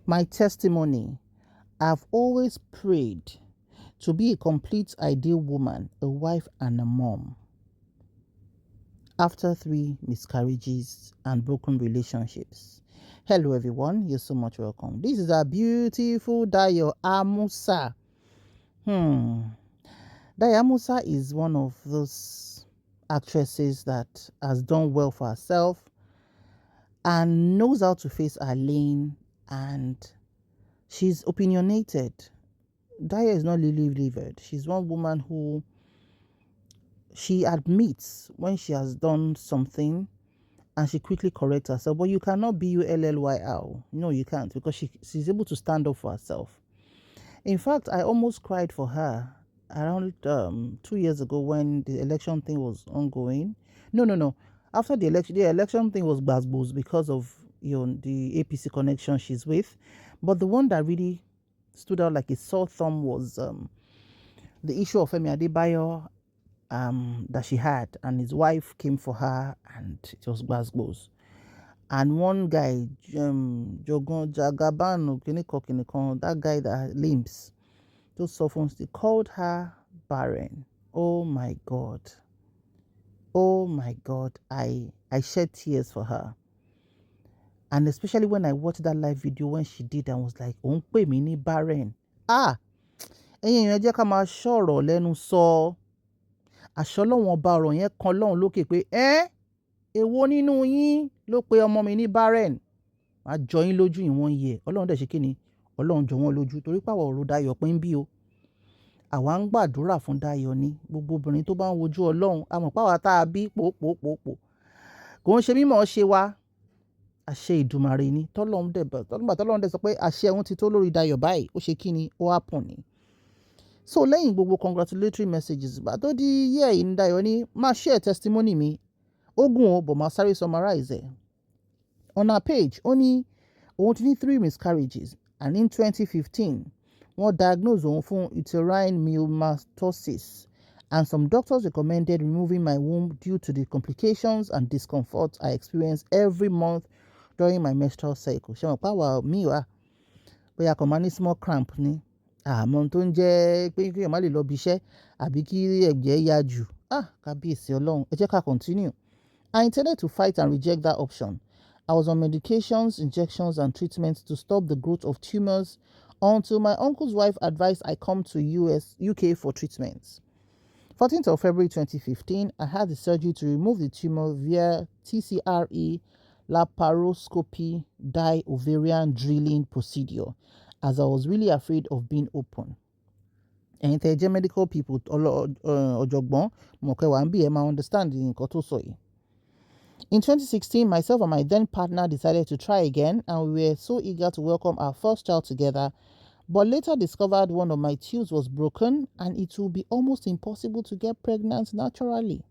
My testimony: I've always prayed to be a complete ideal woman, a wife and a mom. After 3 miscarriages and broken relationships. Hello everyone, you're so much welcome. This is a beautiful Dayo Amusa. Dayo Amusa is one of those actresses that has done well for herself and knows how to face her lane, and she's opinionated. Dayo is not lily-livered. She's one woman who she admits when she has done something and she quickly corrects herself. But you cannot bullyl. No, you can't, because she's able to stand up for herself. In fact, I almost cried for her around 2 years ago when the election thing was ongoing. No. After the election thing was gbasgbos because of the APC connection she's with. But the one that really stood out like a sore thumb was the issue of Femi Adebayo that she had, and his wife came for her, and it was gbasgbos. And one guy, Jogon Jagaban, that guy that limps, those sophomores, they called her barren. Oh my God. I shed tears for her. And especially when I watched that live video when she did, I was like, "Òun pè mí ní barren." Ẹ̀yin èèyàn jẹ́ ká máa ṣọ̀rọ̀ lẹ́nu sọ. Àṣọ Ọlọ́run ọba ọ̀rọ̀ yẹn kan Ọlọ́run lókè pé èwo nínú yín ló pe ọmọ mi ní barren? Màá jọ yín lójú in 1 year. Ọlọ́run dẹ̀ ṣe kí ni? Ọlọ́run jọ wọ́n lójú, torí pàwọ̀ ọ̀rọ̀ Dayọ̀ pín bí o. Àwa ń gbàdúrà fún Dayọ̀ ni. Gbogbo obìnrin tó bá ń wojú Ọlọ́run, a mọ̀ páwa tá a bí pòpòpòpò. Kò ń ṣe mímọ̀ ṣe wa. Àṣẹ Ìdùmarè ni. Tọ́lọ́run dẹ̀ sọ pé àṣẹ òun ti tó lórí Dayọ̀ báyìí. Ó ṣe kí ni? Ó happen ni. So lẹ́yìn gbogbo congratulatory messages, bá tó di year yìí ní Dayọ̀ ní máa share testimony mi. Ogun o, but máa sáré summarize ẹ̀. On her page, ó ní òun ti ní 3 miscarriages, and in 2015, wọ́n diagnosed òun fún uterine myomatosis, and some doctors recommended removing my womb due to the complications and discomfort I experience every month during my menstrual cycle. Ṣé wọn pàwọ́ mi wá? Bóyá kò máa ní small cramp ni. Àmọ́ tó ń jẹ́ pé kí èèyàn má lè lọ bí iṣẹ́ àbí kí ẹ̀jẹ̀ yá jù. Kábíyèsí Ọlọ́run. Ẹ jẹ́ ká continue. I intended to fight and reject that option. I was on medications, injections, and treatments to stop the growth of tumors until my uncle's wife advised I come to UK for treatments. 14th of February 2015, I had the surgery to remove the tumor via TCRE laparoscopy ovarian drilling procedure, as I was really afraid of being open. Ẹ̀yin tẹ́ jẹ́ medical people, ọ̀jọ̀gbọ́n, mọ̀kẹ́wàá ń bí ẹ máa understand nǹkan tó sọ yìí. In 2016, myself and my then partner decided to try again, and we were so eager to welcome our first child together, but later discovered one of my tubes was broken and it will be almost impossible to get pregnant naturally.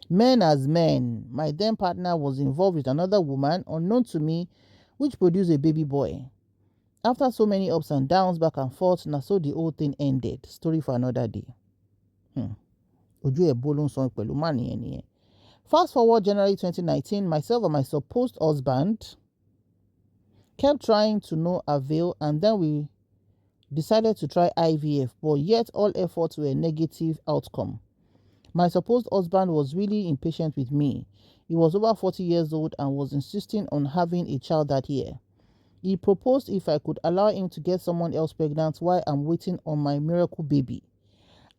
Men as men, my then partner was involved with another woman unknown to me, which produced a baby boy. After so many ups and downs, back and forth, na so the whole thing ended. Story for another day. Ojú ẹ̀ bó ló ń sọ pẹ̀lú má nìyẹn. Fast forward January 2019, myself and my supposed husband kept trying to no avail, and then we decided to try IVF, but yet all efforts were a negative outcome. My supposed husband was really impatient with me. He was over 40 years old and was insisting on having a child that year. He proposed if I could allow him to get someone else pregnant while I'm waiting on my miracle baby.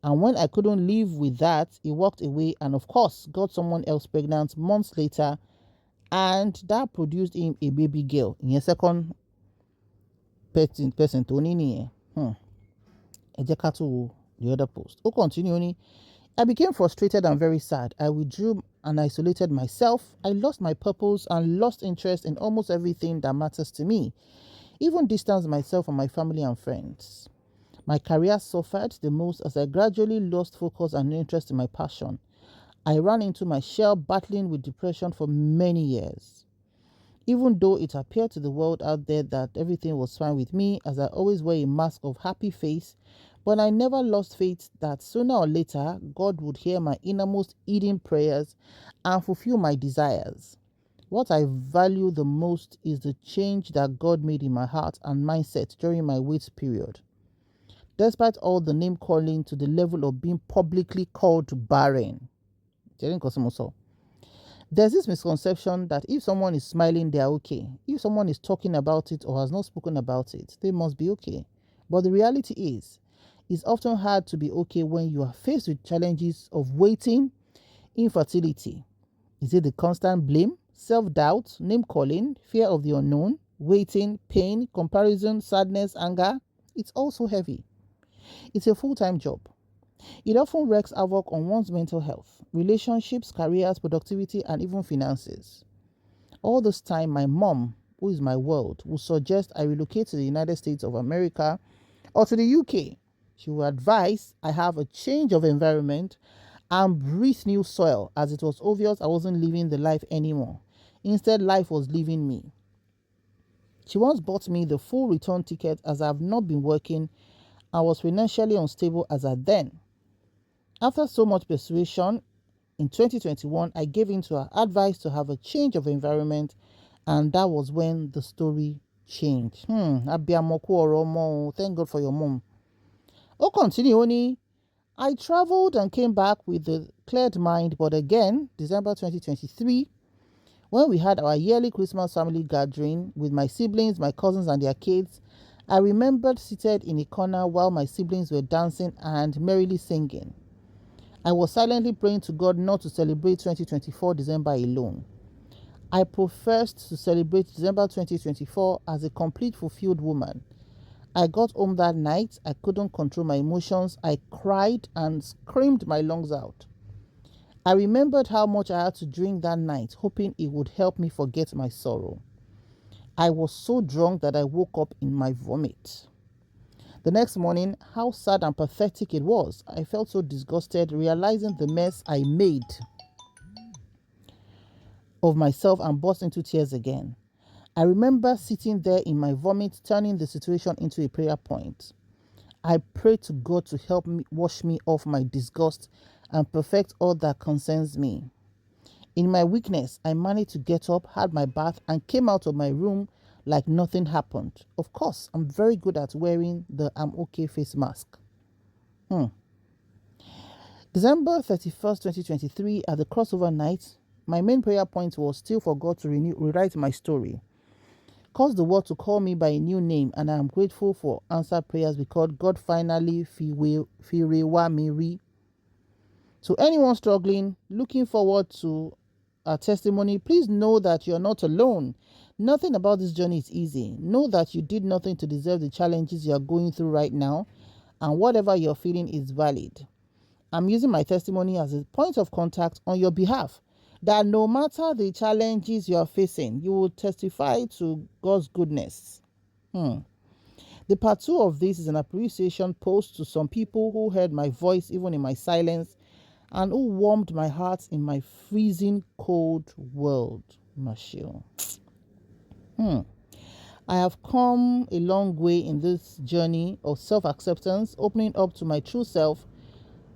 And when I couldn't live with that, he walked away and, of course, got someone else pregnant months later, and that produced him a baby girl. In a second person tó ní nìyẹn. Ẹ jẹ́ ká tún wo the other post. Ó continue ní, I became frustrated and very sad. I withdrew and isolated myself. I lost my purpose and lost interest in almost everything that matters to me. Even distanced myself from my family and friends. My career suffered the most as I gradually lost focus and interest in my passion. I ran into my shell, battling with depression for many years. Even though it appeared to the world out there that everything was fine with me, as I always wear a mask of happy face, but I never lost faith that sooner or later, God would hear my innermost hidden prayers and fulfill my desires. What I value the most is the change that God made in my heart and mindset during my wait period. Despite all the name calling to the level of being publicly called barren. There's this misconception that if someone is smiling, they're okay. If someone is talking about it or has not spoken about it, they must be okay. But the reality is, it's often hard to be okay when you are faced with challenges of waiting, infertility. Is it the constant blame, self-doubt, name-calling, fear of the unknown, waiting, pain, comparison, sadness, anger? It's also heavy. It's a full-time job. It often wreaks havoc on one's mental health, relationships, careers, productivity, and even finances. All this time, my mom, who is my world, would suggest I relocate to the United States of America or to the UK. She would advise I have a change of environment and breathe new soil, as it was obvious I wasn't living the life anymore. Instead, life was leaving me. She once bought me the full return ticket as I have not been working and was financially unstable as at then. After so much persuasion, in 2021, I gave in to her advice to have a change of environment, and that was when the story changed. Thank God for your mom. Oh, continue, Oni. I traveled and came back with a cleared mind, but again, December 2023, when we had our yearly Christmas family gathering with my siblings, my cousins, and their kids, I remembered seated in a corner while my siblings were dancing and merrily singing. I was silently praying to God not to celebrate 2024 December alone. I professed to celebrate December 2024 as a complete fulfilled woman. I got home that night. I couldn't control my emotions. I cried and screamed my lungs out. I remembered how much I had to drink that night, hoping it would help me forget my sorrow. I was so drunk that I woke up in my vomit. The next morning, how sad and pathetic it was. I felt so disgusted, realizing the mess I made of myself, and burst into tears again. I remember sitting there in my vomit, turning the situation into a prayer point. I prayed to God to help me wash me off my disgust and perfect all that concerns me. In my weakness, I managed to get up, had my bath, and came out of my room like nothing happened. Of course, I'm very good at wearing the I'm okay face mask. December 31st, 2023, at the crossover night, my main prayer point was still for God to rewrite my story. Cause the world to call me by a new name, and I am grateful for answered prayers because God finally firewa me. To anyone struggling, looking forward to a testimony, please know that you're not alone. Nothing about this journey is easy. Know that you did nothing to deserve the challenges you are going through right now, and whatever you're feeling is valid. I'm using my testimony as a point of contact on your behalf, that no matter the challenges you are facing, you will testify to God's goodness. The part 2 of this is an appreciation post to some people who heard my voice even in my silence and who warmed my heart in my freezing cold world. Marshall. I have come a long way in this journey of self-acceptance, opening up to my true self,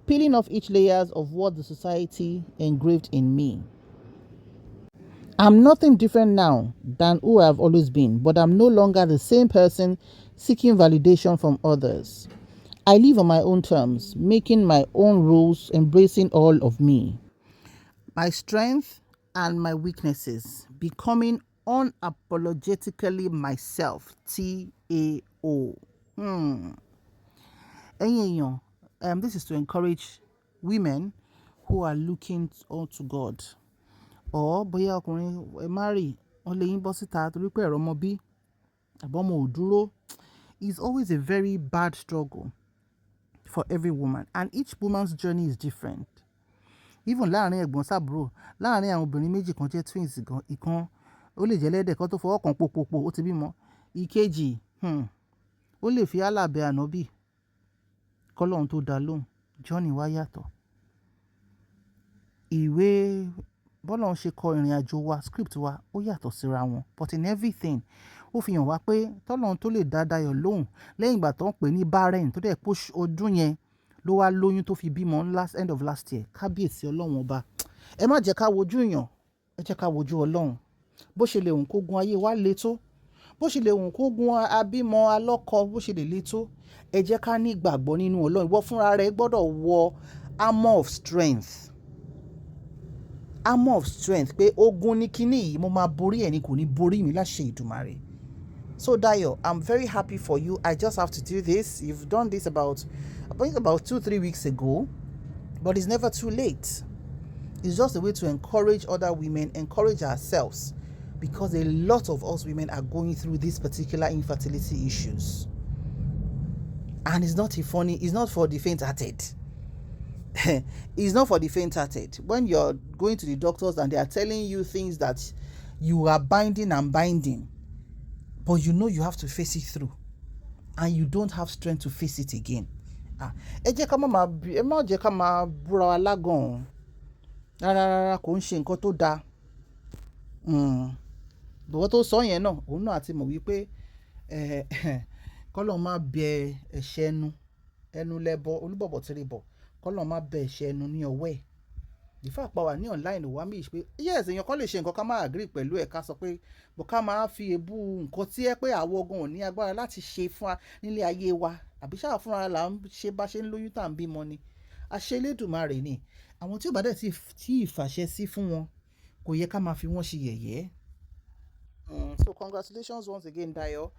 peeling off each layers of what the society engraved in me. I'm nothing different now than who I've always been, but I'm no longer the same person seeking validation from others. I live on my own terms, making my own rules, embracing all of me. My strength and my weaknesses, becoming unapologetically myself. TAO. This is to encourage women who are looking unto God. Or bóyá ọkùnrin marry, wọ́n lè yín bọ́ síta torí pé ẹ̀rọ ọmọ bí àbọ̀mọ ò dúró. It's always a very bad struggle for every woman, and each woman's journey is different. Even láàrin ẹ̀gbọ́n sábúrò, láàrin àwọn obìnrin méjì kan jẹ́ twins gan, ìkan ó lè jẹ́ lẹ́dẹ̀ kan tó fọwọ́ kan pòpòpò ó ti bímọ. Ìkejì ó lè fi Allah bẹ ànábì kọ́lọ́run tó dá lóhùn. Johnny wá yàtọ̀. Ìwé bọ́lọ́run ṣe kọ ìrìn àjò wa, script wa ó yàtọ̀ síra wọn, but in everything ó fi hàn wá pé tọ́lọ́run tó lè dá Dayọ̀ lóhùn lẹ́yìn ìgbà tó ń pè ní barren tó dẹ̀ pé ọdún yẹn ló wá lóyún tó fi bímọ end of last year. Kábíyèsí ọlọ́run ọba. Ẹ má jẹ́ ká wojú èèyàn, ẹ jẹ́ ká wojú ọlọ́run. bó ṣe lè hùn kó gun ayé wa le tó, bó ṣe lè hùn kó gun abímọ alọ́kọ bó ṣe lè le tó, ẹ jẹ́ ká ní ìgbàgbọ́ nínú Ọlọ́run. Ìwọ fúnra rẹ gbọ́dọ̀ wọ armor of strength. Armor of strength pé ogun ní kíní yìí mo máa borí ẹ̀ ní kò ní borí mi láṣẹ Ìdùmarè. So Dayo, I'm very happy for you. I just have to do this. You've done this about 2-3 weeks ago, but it's never too late. It's just a way to encourage other women, encourage ourselves, because a lot of us women are going through these particular infertility issues. And it's not for the faint-hearted. It's not for the faint-hearted. When you're going to the doctors and they are telling you things that you are binding, but you know you have to face it through, and you don't have strength to face it again. Ẹ jẹ́ ká má jẹ́ ká máa búra wa lágàn. Rárá kò ń ṣe nǹkan tó dáa. Bọ̀wọ́ tó sọ yẹn náà, òun náà àti mọ̀ wípé kọ́lọ́run má bẹ ẹ̀ṣẹ̀ ẹnu lẹ́bọ olúbọ̀bọ̀ tìrì bọ̀, kọ́lọ́run má bẹ ẹ̀ṣẹ̀ ẹnu ní ọwọ́ ẹ̀. Ìfà pa wà ní online wà mí pé yes èèyàn kan lè ṣe nǹkan ká má agree pẹ̀lú ẹ̀ ká sọ pé bọ̀ ká máa fi èébú nǹkan tí ẹ pé àwọn ogun ò ní agbára láti ṣe fún wa nílé ayé wa, àbí ṣáà fúnra là ń ṣe bá ṣe ń lóyún tá à ń bímọ ni. Àṣẹ Elédùmarè ni. Àwọn tí ò bá dẹ̀ tí ìfàṣẹ sí fún wọn kò yẹ ká máa fi wọ́n ṣe yẹ̀yẹ́. So congratulations once again, Dayo.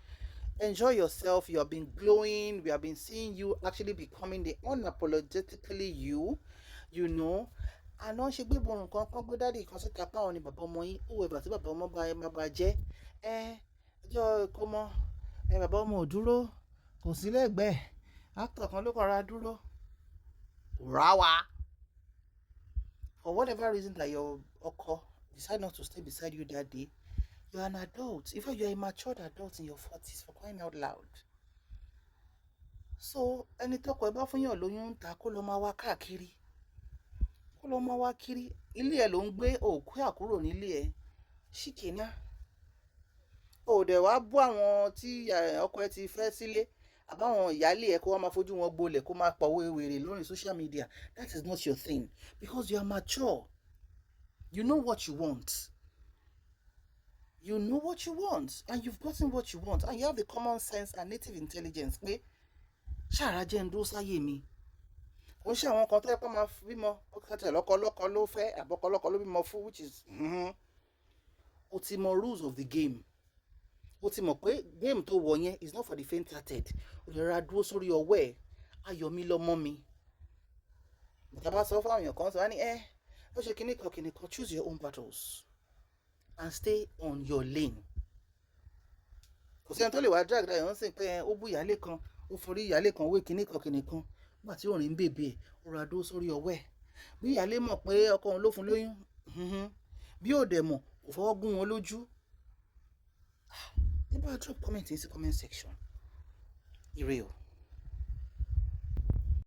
Enjoy yourself. You have been glowing. We have been seeing you actually becoming the unapologetically you know. Àná ṣe gbé borun kan gbé dáàdì kan síta páwọn ni bàbá ọmọ yín ó ẹ̀bà tí bàbá ọmọ bá jẹ́ ẹjọ́ kó mọ́ bàbá ọmọ ò dúró kò sí lẹ́gbẹ̀ẹ́ actor kan ló kàn ra dúró ráwa. For whatever reason that your ọkọ decide not to stay beside you that day, you are an adult. In fact, you are a matured adult in your 40s, for crying out loud. So ẹni tọ́kọ ẹ bá fún yàn lóyún ń ta kó lọ máa wá káàkiri. Ilé ẹ ló ń gbé òkú àkúrò nílé ẹ ṣìkìná. Ó dẹ̀ wá bú àwọn tí ọkọ ẹ ti fẹ́ sílé àbáwọn ìyálé ẹ kó wá máa fojú wọn gbolẹ̀ kó máa pọ̀wé wèrè lórí social media. That is not your thing, because you are mature. You know what you want. You know what you want, and you've gotten what you want, and you have the common sense and native intelligence pé ṣàrà jẹ́ ń dúró sáyé mi. Ó ṣe àwọn kan tó yẹ kó máa bímọ ọkọ̀tẹ̀ lọ́kọ ló fẹ́ àbọ̀kọ ló bímọ fún, which is o ti mọ rules of the game. O ti mọ̀ pé game tó wọ̀ yẹn is not for the faint-hearted. O lè ra dúró sórí ọwọ́ ẹ̀ ayọ̀ mi lọ́mọ mi. Bàtà bá sọ fún àwọn èèyàn kan sọ wá ní ó ṣe kíní kan, choose your own battles and stay on your lane. Kò sí ẹni tó lè wá drag Dayo ń sìn pé ó bú ìyálé kan ó forí ìyálé kan wé kíní kan nígbà tí òrìn ń bèbè ó ra dúró sórí ọwọ́ ẹ̀. Bí ìyálé mọ̀ pé ọkọ òun ló fún lóyún, bí ò dẹ̀ mọ̀ kò fọwọ́ gún wọn lójú. Ẹ bá drop comment in the comment section. Ire o.